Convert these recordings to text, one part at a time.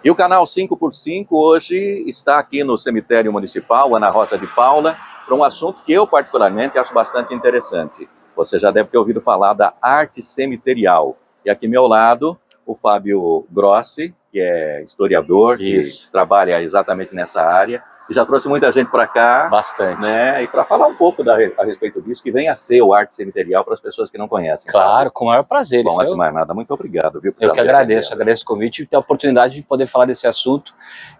E o canal 5x5 hoje está aqui no cemitério municipal, Ana Rosa de Paula, para um assunto que eu particularmente acho bastante interessante. Você já deve ter ouvido falar da arte cemiterial. E aqui ao meu lado, o Fábio Grossi, que é historiador, que trabalha exatamente nessa área, e já trouxe muita gente para cá. Bastante. Né? E para falar um pouco a respeito disso, que vem a ser o arte cemiterial para as pessoas que não conhecem. Claro, Fábio. Com o maior prazer. Bom, antes de mais nada, muito obrigado. Viu, eu que agradeço o convite e ter a oportunidade de poder falar desse assunto,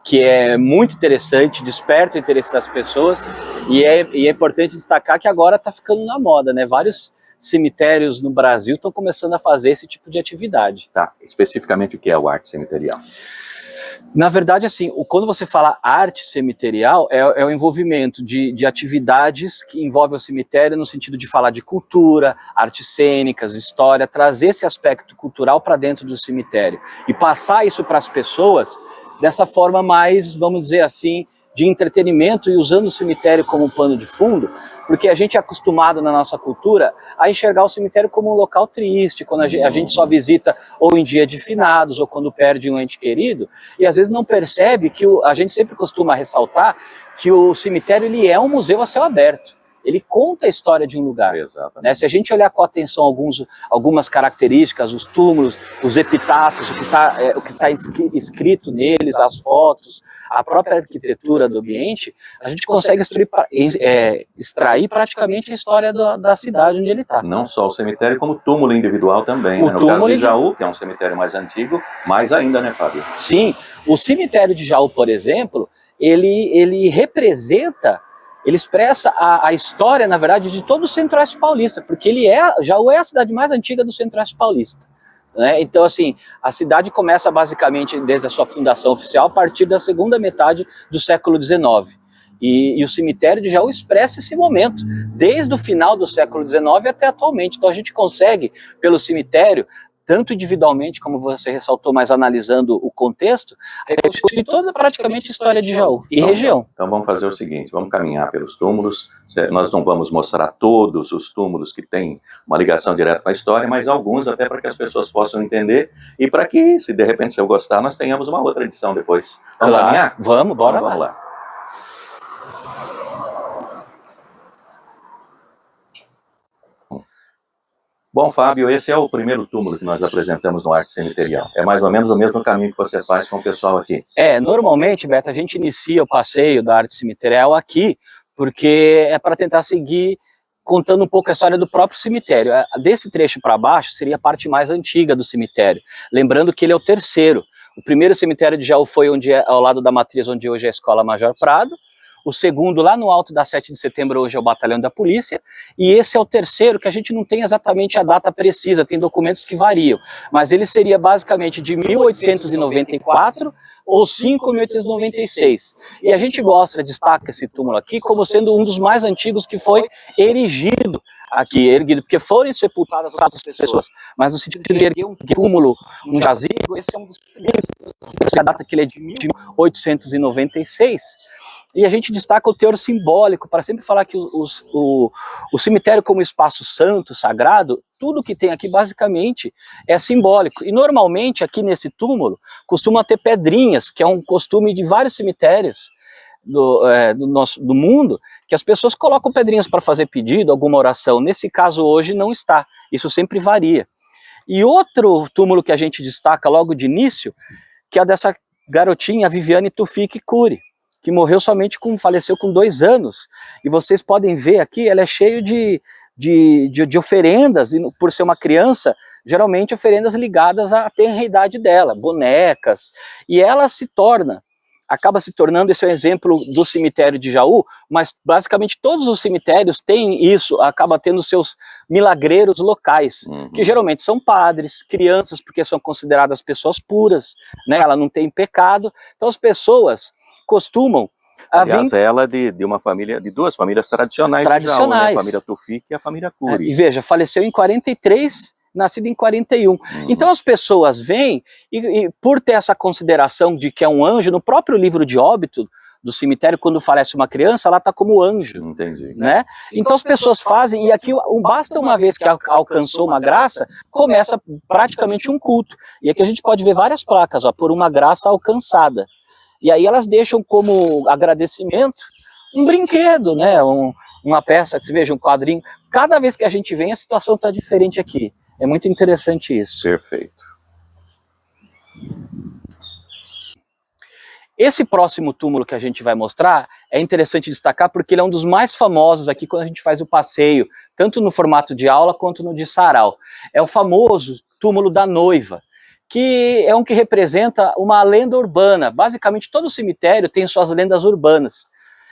que é muito interessante, desperta o interesse das pessoas, e é importante destacar que agora está ficando na moda, né? Vários cemitérios no Brasil estão começando a fazer esse tipo de atividade. Tá, especificamente o que é o arte cemiterial? Na verdade, assim, quando você fala arte cemiterial, é o envolvimento de atividades que envolvem o cemitério no sentido de falar de cultura, artes cênicas, história, trazer esse aspecto cultural para dentro do cemitério e passar isso para as pessoas dessa forma mais, vamos dizer assim, de entretenimento e usando o cemitério como pano de fundo, porque a gente é acostumado na nossa cultura a enxergar o cemitério como um local triste, quando a gente só visita ou em dia de finados, ou quando perde um ente querido, e às vezes não percebe que a gente sempre costuma ressaltar que o cemitério ele é um museu a céu aberto. Ele conta a história de um lugar. Né? Se a gente olhar com atenção algumas características, os túmulos, os epitáfios, o que está escrito neles, as fotos, a própria arquitetura do ambiente, a gente consegue extrair praticamente a história da cidade onde ele está. Não só o cemitério, como o túmulo individual também. Né? No caso de Jaú, que é um cemitério mais antigo, mais ainda, né, Fábio? Sim, o cemitério de Jaú, por exemplo, ele representa... Ele expressa a história, na verdade, de todo o Centro-Oeste paulista, porque Jaú é a cidade mais antiga do Centro-Oeste paulista. Né? Então, assim, a cidade começa basicamente desde a sua fundação oficial a partir da segunda metade do século XIX. E o cemitério de Jaú expressa esse momento, desde o final do século XIX até atualmente. Então a gente consegue, pelo cemitério, tanto individualmente, como você ressaltou, mas analisando o contexto, reconstruir toda praticamente a história de Jaú e região. Então vamos fazer o seguinte, vamos caminhar pelos túmulos, nós não vamos mostrar todos os túmulos que têm uma ligação direta com a história, mas alguns até para que as pessoas possam entender e para que, se de repente eu gostar, nós tenhamos uma outra edição depois. Vamos caminhar? Vamos, bora lá. Vamos lá. Bom, Fábio, esse é o primeiro túmulo que nós apresentamos no Arte Cemiterial. É mais ou menos o mesmo caminho que você faz com o pessoal aqui. Normalmente, Beto, a gente inicia o passeio da Arte Cemiterial aqui, porque é para tentar seguir contando um pouco a história do próprio cemitério. Desse trecho para baixo seria a parte mais antiga do cemitério, lembrando que ele é o terceiro. O primeiro cemitério de Jaú foi ao lado da matriz, onde hoje é a Escola Major Prado. O segundo, lá no alto da 7 de setembro, hoje é o Batalhão da Polícia, e esse é o terceiro, que a gente não tem exatamente a data precisa, tem documentos que variam, mas ele seria basicamente de 1894 ou 5.896. E a gente destaca esse túmulo aqui como sendo um dos mais antigos que foi erigido, porque foram sepultadas outras pessoas, mas no sentido de erguer um túmulo, um jazigo, esse é um dos primeiros, a data que ele é de 1896, e a gente destaca o teor simbólico, para sempre falar que o cemitério como espaço santo, sagrado, tudo que tem aqui basicamente é simbólico, e normalmente aqui nesse túmulo costuma ter pedrinhas, que é um costume de vários cemitérios, do mundo, que as pessoas colocam pedrinhas para fazer pedido, alguma oração. Nesse caso hoje não está, isso sempre varia. E outro túmulo que a gente destaca logo de início, que é dessa garotinha Viviane Tufik Cury, que faleceu com 2 anos, e vocês podem ver aqui, ela é cheia de oferendas, e por ser uma criança, geralmente oferendas ligadas à tenra idade dela, bonecas, e ela acaba se tornando, esse é um exemplo do cemitério de Jaú, mas basicamente todos os cemitérios têm isso, acaba tendo seus milagreiros locais, que geralmente são padres, crianças, porque são consideradas pessoas puras, né? Ela não tem pecado, então as pessoas costumam... Aliás, ela é de 2 famílias tradicionais de Jaú, né? A família Tufik e a família Cury. E veja, faleceu em 43, nascido em 41. Então as pessoas vêm, e por ter essa consideração de que é um anjo, no próprio livro de óbito do cemitério, quando falece uma criança, ela está como anjo. Entendi. Né? Então as pessoas fazem, e aqui basta uma vez que alcançou uma graça, começa praticamente um culto. E aqui a gente pode ver várias placas, ó, por uma graça alcançada. E aí elas deixam como agradecimento um brinquedo, né? Uma peça, que se veja, um quadrinho. Cada vez que a gente vem, a situação está diferente aqui. É muito interessante isso. Perfeito. Esse próximo túmulo que a gente vai mostrar é interessante destacar porque ele é um dos mais famosos aqui quando a gente faz o passeio, tanto no formato de aula quanto no de sarau. É o famoso túmulo da noiva, que é um que representa uma lenda urbana. Basicamente todo cemitério tem suas lendas urbanas,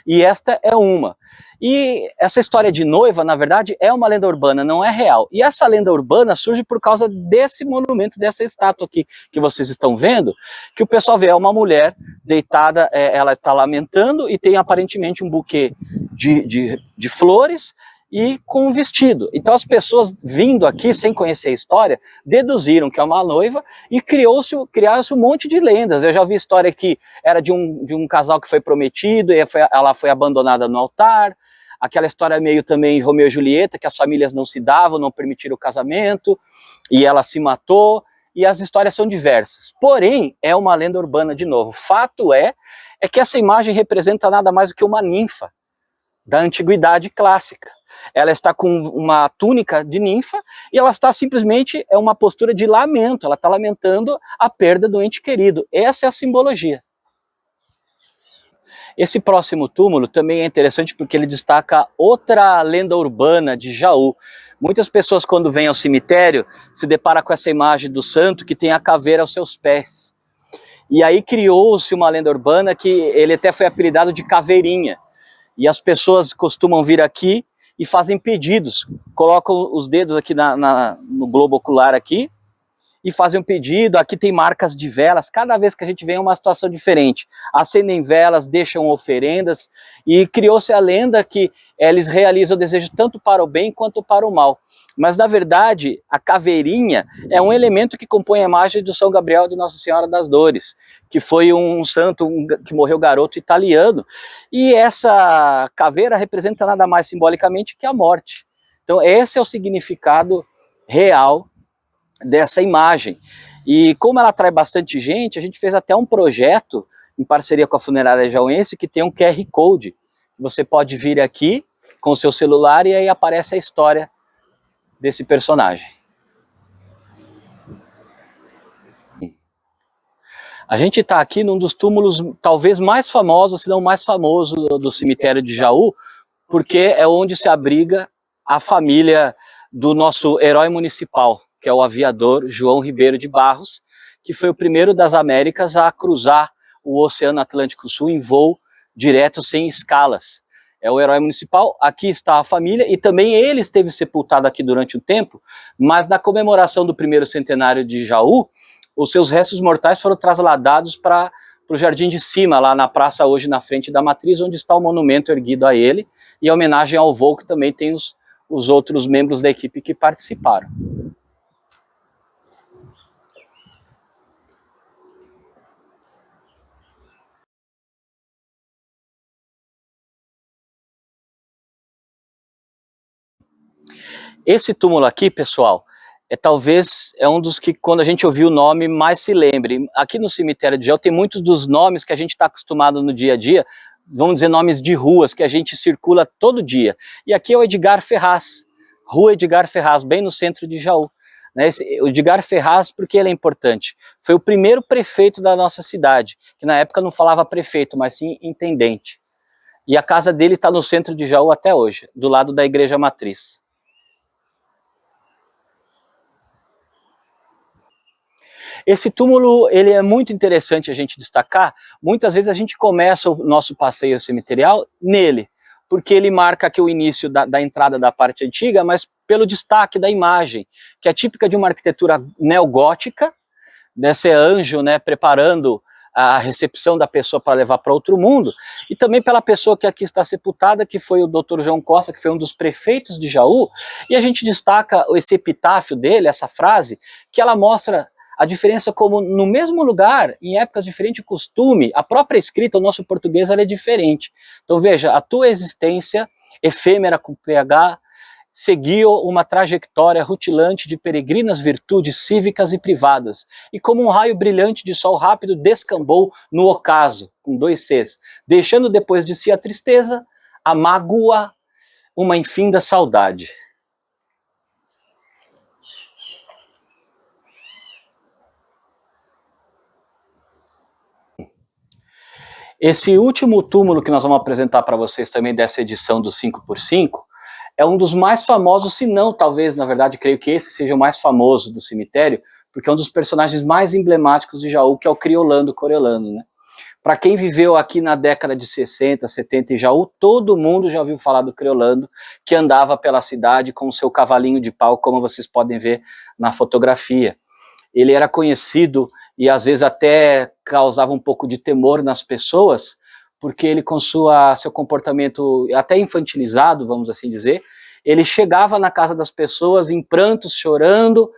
e esta é uma. E essa história de noiva, na verdade, é uma lenda urbana, não é real. E essa lenda urbana surge por causa desse monumento, dessa estátua aqui que vocês estão vendo, que o pessoal vê, é uma mulher deitada, ela está lamentando e tem aparentemente um buquê de flores e com um vestido. Então as pessoas vindo aqui, sem conhecer a história, deduziram que é uma noiva e criaram-se um monte de lendas. Eu já ouvi história que era de um casal que foi prometido e ela foi abandonada no altar. Aquela história meio também Romeu e Julieta, que as famílias não se davam, não permitiram o casamento, e ela se matou, e as histórias são diversas. Porém, é uma lenda urbana de novo. Fato é que essa imagem representa nada mais do que uma ninfa da antiguidade clássica. Ela está com uma túnica de ninfa e ela está simplesmente, é uma postura de lamento, ela está lamentando a perda do ente querido. Essa é a simbologia. Esse próximo túmulo também é interessante porque ele destaca outra lenda urbana de Jaú. Muitas pessoas, quando vêm ao cemitério, se deparam com essa imagem do santo que tem a caveira aos seus pés. E aí criou-se uma lenda urbana que ele até foi apelidado de Caveirinha. E as pessoas costumam vir aqui e fazem pedidos, colocam os dedos aqui no globo ocular aqui, e fazem um pedido. Aqui tem marcas de velas, cada vez que a gente vem é uma situação diferente. Acendem velas, deixam oferendas, e criou-se a lenda que eles realizam o desejo tanto para o bem quanto para o mal. Mas na verdade, a caveirinha é um elemento que compõe a imagem do São Gabriel de Nossa Senhora das Dores, que foi um santo que morreu garoto italiano, e essa caveira representa nada mais simbolicamente que a morte. Então esse é o significado real dessa imagem. E como ela atrai bastante gente, a gente fez até um projeto em parceria com a Funerária Jauense que tem um QR Code. Você pode vir aqui com o seu celular e aí aparece a história desse personagem. A gente está aqui num dos túmulos talvez mais famosos, se não mais famoso do cemitério de Jaú, porque é onde se abriga a família do nosso herói municipal, que é o aviador João Ribeiro de Barros, que foi o primeiro das Américas a cruzar o Oceano Atlântico Sul em voo direto, sem escalas. É o herói municipal, aqui está a família, e também ele esteve sepultado aqui durante um tempo, mas na comemoração do primeiro centenário de Jaú, os seus restos mortais foram trasladados para o Jardim de Cima, lá na praça hoje na frente da Matriz, onde está o monumento erguido a ele, e em homenagem ao voo que também tem os outros membros da equipe que participaram. Esse túmulo aqui, pessoal, talvez um dos que, quando a gente ouvir o nome, mais se lembre. Aqui no cemitério de Jaú tem muitos dos nomes que a gente está acostumado no dia a dia, vamos dizer, nomes de ruas que a gente circula todo dia. E aqui é o Edgar Ferraz, Rua Edgar Ferraz, bem no centro de Jaú. O Edgar Ferraz, porque ele é importante? Foi o primeiro prefeito da nossa cidade, que na época não falava prefeito, mas sim intendente. E a casa dele está no centro de Jaú até hoje, do lado da Igreja Matriz. Esse túmulo, ele é muito interessante a gente destacar. Muitas vezes a gente começa o nosso passeio cemiterial nele, porque ele marca aqui o início da entrada da parte antiga, mas pelo destaque da imagem, que é típica de uma arquitetura neogótica, desse anjo, né, preparando a recepção da pessoa para levar para outro mundo, e também pela pessoa que aqui está sepultada, que foi o Dr. João Costa, que foi um dos prefeitos de Jaú, e a gente destaca esse epitáfio dele, essa frase, que ela mostra a diferença como no mesmo lugar, em épocas diferentes, o costume, a própria escrita, o nosso português, ela é diferente. Então veja, a tua existência, efêmera com PH, seguiu uma trajetória rutilante de peregrinas virtudes cívicas e privadas, e como um raio brilhante de sol rápido descambou no ocaso, com 2 Cs, deixando depois de si a tristeza, a mágoa, uma infinda saudade. Esse último túmulo que nós vamos apresentar para vocês também dessa edição do 5x5, é um dos mais famosos, se não, talvez, na verdade, creio que esse seja o mais famoso do cemitério, porque é um dos personagens mais emblemáticos de Jaú, que é o Criolando Coriolano, né? Para quem viveu aqui na década de 60, 70 em Jaú, todo mundo já ouviu falar do Criolando, que andava pela cidade com o seu cavalinho de pau, como vocês podem ver na fotografia. Ele era conhecido e às vezes até causava um pouco de temor nas pessoas, porque ele com seu comportamento até infantilizado, vamos assim dizer, ele chegava na casa das pessoas em prantos, chorando,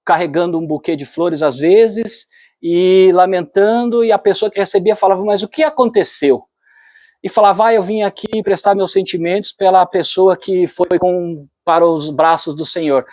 carregando um buquê de flores às vezes, e lamentando, e a pessoa que recebia falava, mas o que aconteceu? E falava, eu vim aqui prestar meus sentimentos pela pessoa que foi para os braços do Senhor.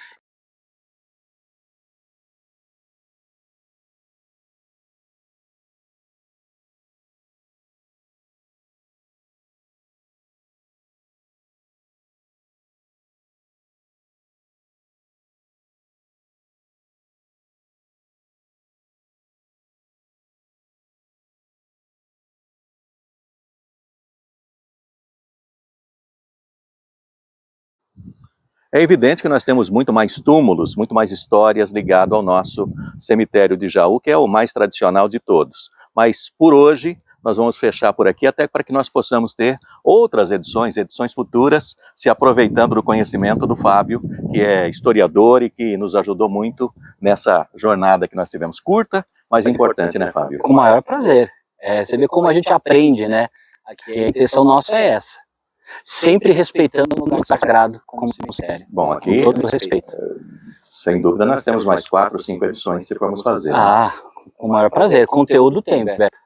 É evidente que nós temos muito mais túmulos, muito mais histórias ligadas ao nosso cemitério de Jaú, que é o mais tradicional de todos. Mas por hoje nós vamos fechar por aqui, até para que nós possamos ter outras edições futuras, se aproveitando do conhecimento do Fábio, que é historiador e que nos ajudou muito nessa jornada que nós tivemos, curta, mas importante, né, Fábio? Com o maior prazer. Você vê como a gente aprende, né? Que a intenção nossa é essa. Sempre respeitando o lugar sagrado como cemitério. Bom, aqui, com todo respeito. Sem dúvida, nós temos mais 4 ou 5 edições se formos fazer. Com o maior prazer. Conteúdo tem, Beto.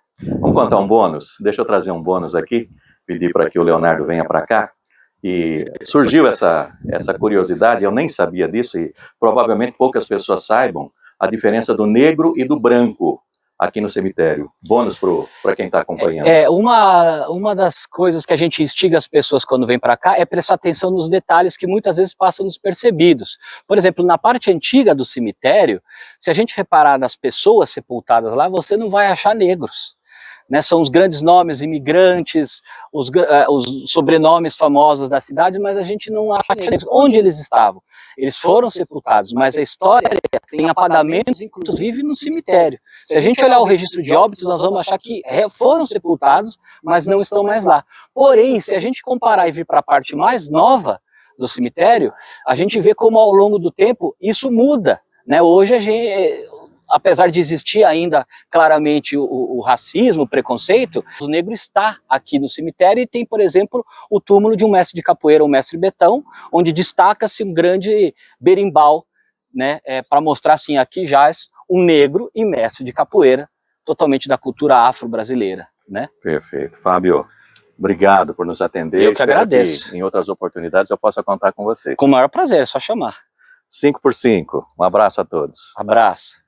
Vamos contar um bônus? Deixa eu trazer um bônus aqui, pedir para que o Leonardo venha para cá. E surgiu essa curiosidade, eu nem sabia disso, e provavelmente poucas pessoas saibam a diferença do negro e do branco aqui no cemitério. Bônus para quem está acompanhando. Uma das coisas que a gente instiga as pessoas quando vem para cá é prestar atenção nos detalhes que muitas vezes passam despercebidos. Por exemplo, na parte antiga do cemitério, se a gente reparar nas pessoas sepultadas lá, você não vai achar negros. Né, são os grandes nomes, imigrantes, os sobrenomes famosos da cidade, mas a gente não acha onde eles estavam. Eles foram sepultados, mas a história tem apagamentos, inclusive no cemitério. Se a gente olhar o registro de óbitos, nós vamos achar que foram sepultados, mas não estão mais lá. Porém, se a gente comparar e vir para a parte mais nova do cemitério, a gente vê como ao longo do tempo isso muda. Né? Hoje a gente... Apesar de existir ainda claramente o racismo, o preconceito, o negro está aqui no cemitério e tem, por exemplo, o túmulo de um mestre de capoeira, o mestre Betão, onde destaca-se um grande berimbau, né, para mostrar assim, aqui jaz um negro e mestre de capoeira, totalmente da cultura afro-brasileira. Né? Perfeito. Fábio, obrigado por nos atender. Eu que agradeço. Que em outras oportunidades eu possa contar com você. Com o maior prazer, é só chamar. 5x5. Um abraço a todos. Abraço.